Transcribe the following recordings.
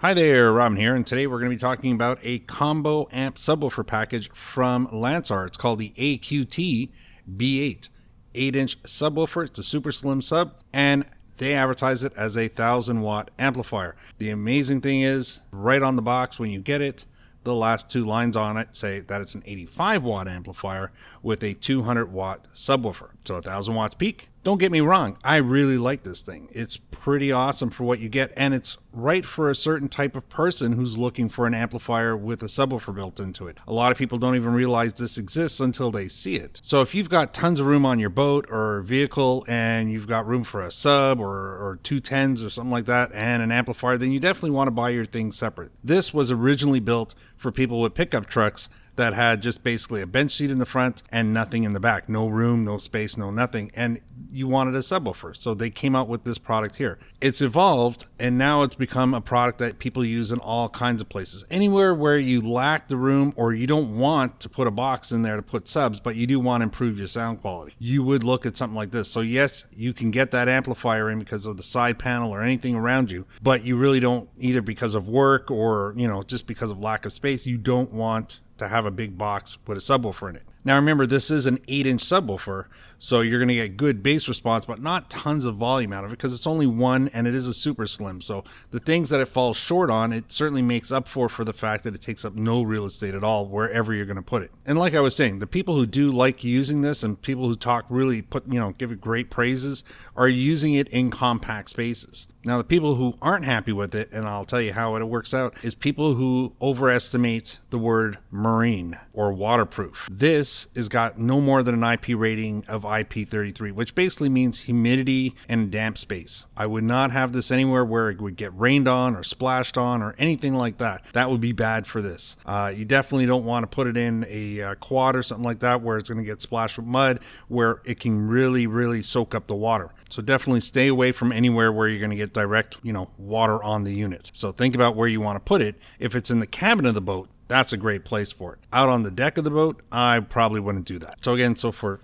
Hi there, Robin here, and today we're going to be talking about a combo amp subwoofer package from Lanzar. It's called the AQTB8, 8-inch subwoofer. It's a super slim sub, and they advertise it as a 1,000-watt amplifier. The amazing thing is, right on the box when you get it, the last two lines on it say that it's an 85-watt amplifier with a 200-watt subwoofer. So 1,000 watts peak. Don't get me wrong, I really like this thing. It's pretty awesome for what you get, and it's right for a certain type of person who's looking for an amplifier with a subwoofer built into it. A lot of people don't even realize this exists until they see it. So if you've got tons of room on your boat or vehicle and you've got room for a sub or two 10s or something like that and an amplifier, then you definitely want to buy your things separate. This was originally built for people with pickup trucks that had just basically a bench seat in the front and nothing in the back. No room, no space, no nothing. And you wanted a subwoofer. So they came out with this product here. It's evolved, and now it's become a product that people use in all kinds of places. Anywhere where you lack the room or you don't want to put a box in there to put subs, but you do want to improve your sound quality, you would look at something like this. So yes, you can get that amplifier in because of the side panel or anything around you, but you really don't, either because of work or, just because of lack of space, you don't want to have a big box with a subwoofer in it. Now remember, this is an 8-inch subwoofer, so you're going to get good bass response, but not tons of volume out of it because it's only one and it is a super slim. So the things that it falls short on, it certainly makes up for the fact that it takes up no real estate at all wherever you're going to put it. And like I was saying, the people who do like using this and people who talk really give it great praises are using it in compact spaces. Now the people who aren't happy with it, and I'll tell you how it works out, is people who overestimate the word marine or waterproof. This has got no more than an IP rating of IP33, which basically means humidity and damp space. I would not have this anywhere where it would get rained on or splashed on or anything like that. That would be bad for this. You definitely don't want to put it in a quad or something like that where it's going to get splashed with mud, where it can really soak up the water. So definitely stay away from anywhere where you're going to get direct, water on the unit. So think about where you want to put it. If it's in the cabin of the boat, that's a great place for it. Out on the deck of the boat, I probably wouldn't do that. So again, for,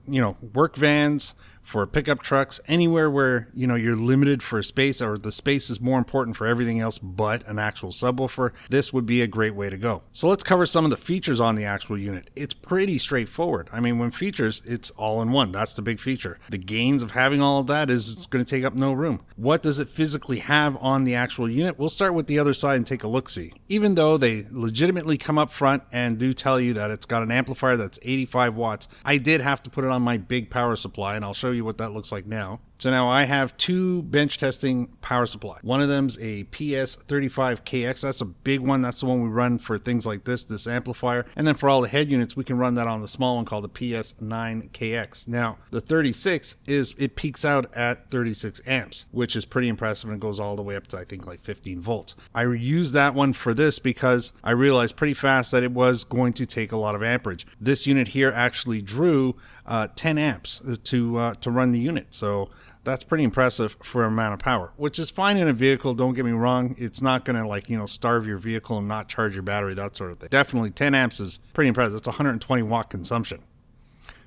work vans, for pickup trucks, anywhere where, you're limited for space or the space is more important for everything else but an actual subwoofer, this would be a great way to go. So let's cover some of the features on the actual unit. It's pretty straightforward. I mean, when features, it's all in one. That's the big feature. The gains of having all of that is it's going to take up no room. What does it physically have on the actual unit? We'll start with the other side and take a look-see. Even though they legitimately come up front and do tell you that it's got an amplifier that's 85 watts, I did have to put it on my big power supply, and I'll show you what that looks like now. So now I have two bench testing power supply. One of them's a PS35KX. That's a big one. That's the one we run for things like this amplifier. And then for all the head units, we can run that on the small one called the PS9KX. Now, the 36 it peaks out at 36 amps, which is pretty impressive, and it goes all the way up to, I think, like 15 volts. I used that one for this because I realized pretty fast that it was going to take a lot of amperage. This unit here actually drew 10 amps to run the unit. So that's pretty impressive for an amount of power, which is fine in a vehicle. Don't get me wrong. It's not going to starve your vehicle and not charge your battery, that sort of thing. Definitely 10 amps is pretty impressive. It's 120 watt consumption.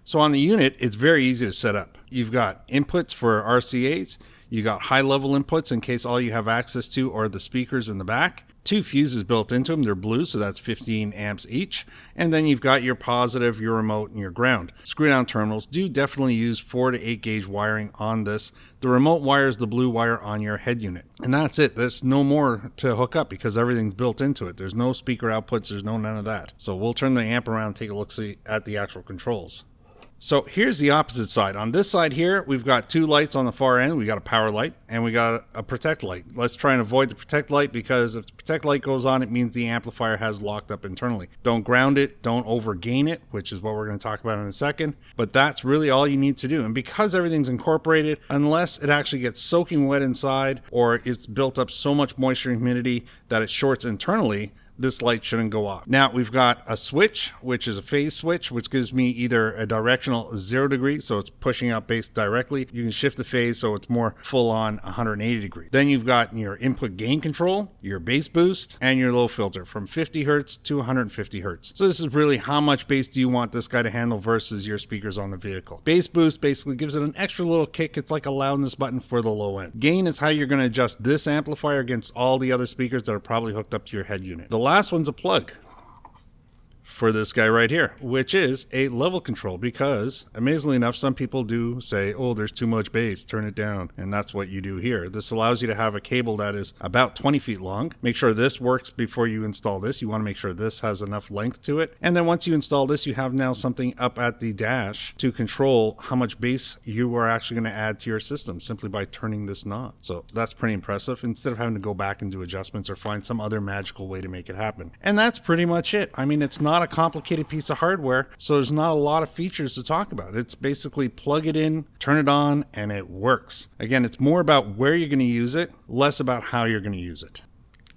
So on the unit, it's very easy to set up. You've got inputs for RCAs. You got high level inputs in case all you have access to are the speakers in the back. Two fuses built into them. They're blue, so that's 15 amps each. And then you've got your positive, your remote, and your ground. Screw down terminals. Do definitely use 4 to 8 gauge wiring on this. The remote wire is the blue wire on your head unit. And that's it. There's no more to hook up because everything's built into it. There's no speaker outputs. There's none of that. So we'll turn the amp around and take a look-see at the actual controls. So here's the opposite side. On this side here, we've got two lights on the far end. We got a power light and we got a protect light. Let's try and avoid the protect light because if the protect light goes on, it means the amplifier has locked up internally. Don't ground it, don't overgain it, which is what we're going to talk about in a second. But that's really all you need to do. And because everything's incorporated, unless it actually gets soaking wet inside or it's built up so much moisture and humidity that it shorts internally, this light shouldn't go off. Now we've got a switch, which is a phase switch, which gives me either a directional 0 degrees, so it's pushing out bass directly. You can shift the phase so it's more full on 180 degrees. Then you've got your input gain control, your bass boost, and your low filter from 50 hertz to 150 hertz. So this is really how much bass do you want this guy to handle versus your speakers on the vehicle. Bass boost basically gives it an extra little kick. It's like a loudness button for the low end. Gain is how you're going to adjust this amplifier against all the other speakers that are probably hooked up to your head unit. The last one's a plug for this guy right here, which is a level control, because amazingly enough, some people do say, oh, there's too much bass, turn it down. And that's what you do here. This allows you to have a cable that is about 20 feet long. Make sure this works before you install this. You want to make sure this has enough length to it. And then once you install this, you have now something up at the dash to control how much bass you are actually going to add to your system simply by turning this knob. So that's pretty impressive, instead of having to go back and do adjustments or find some other magical way to make it happen. And that's pretty much it. I mean, it's not a complicated piece of hardware, so there's not a lot of features to talk about. It's basically plug it in, turn it on, and it works. Again, it's more about where you're going to use it, less about how you're going to use it.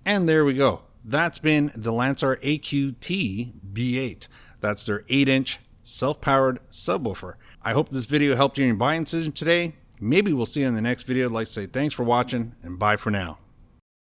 And there we go. That's been the Lanzar AQTB8. That's their 8-inch self-powered subwoofer. I hope this video helped you in your buying decision today. Maybe we'll see you in the next video. I'd like to say thanks for watching, and bye for now.